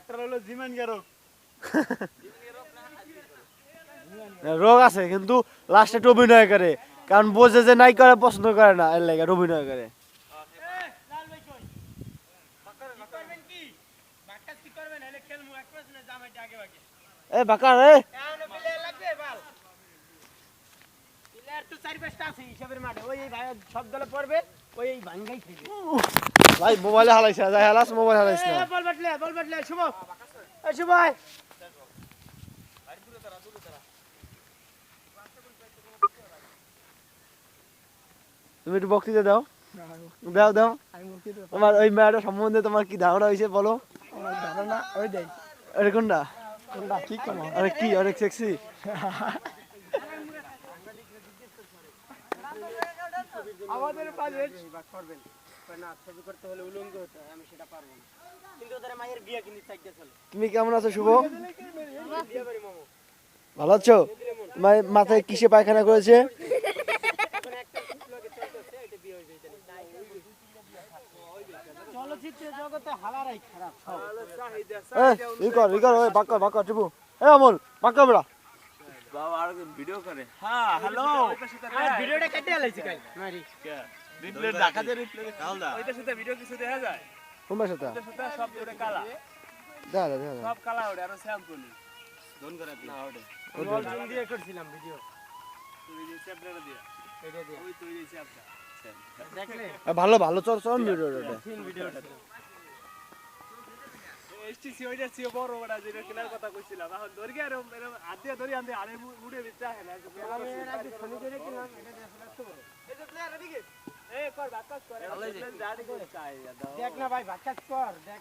Doctor হলো জিমানগা রোগ। রোগ আছে কিন্তু লাস্টে একটু অভিনয় করে, কারণ বোঝে যে নাই করে পছন্দ করে না, এর লাগে অভিনয় করে। এ বাকা রে ভাই মোবাইলে হালাইছে, যাই হালাস মোবাইল হালাইছ না। তুমি একটু বক্তৃতা দাও, দাও দাও। তোমার ওই মেয়েটা সম্বন্ধে তোমার কি ধারণা হয়েছে বলো? আরে কোনটা? আরে কি অনেক সেক্সি? আমাদের বাজেট করবেন না, ছবি করতে হলে উলঙ্গ হতে হয়, আমি সেটা পারবো না, কিন্তু ওদের মায়ের বিয়ে কিন্তু চাইতে চলে। তুমি কেমন আছো শুভ? ভালো আছো? তোমার মাথায় কিসে পায়খানা করেছে? চলচ্চিত্রের জগতে হালারাই খারাপ সব। অমল বাক্কা বেড়া বাবা আর ভিডিও করে। হ্যাঁ হ্যালো, ভিডিওটা কেটে আলাইছি কাই মারি রিপ্লে ঢাকাতে রিপ্লে কালদা ওইটার সাথে ভিডিও কিছু দেখা যায়? তোমার সাথে ওইটার সাথে সব ওরে কালা, দেখা দেখা সব কালা ওরে আর স্যাম্পল দন করে না ওরে রোল দিয়ে করছিলাম ভিডিও, তুই যে চ্যাপ্টার দিয়ে এটা দিয়ে ওই তুই যে চ্যাপ্টার দেখলে ভালো ভালো চল চল ভিডিওটা ভিডিওটা এসটিসি ওইটা ছিল বড় বড় যেটা কেনার কথা কইছিলাম, এখন ধরি আর এরকম আদিয়া ধরি আন্দে আরে মুড়ে বিচা হয় না। আমি এর আগে ফোন করে কিনলাম, এটা দিয়ে আসলে এত বড় এই যে প্লেয়ার এদিকে কর বাকাস কর, দাঁড়ি করে চাই দাও দেখ না ভাই বাকাস কর দেখ।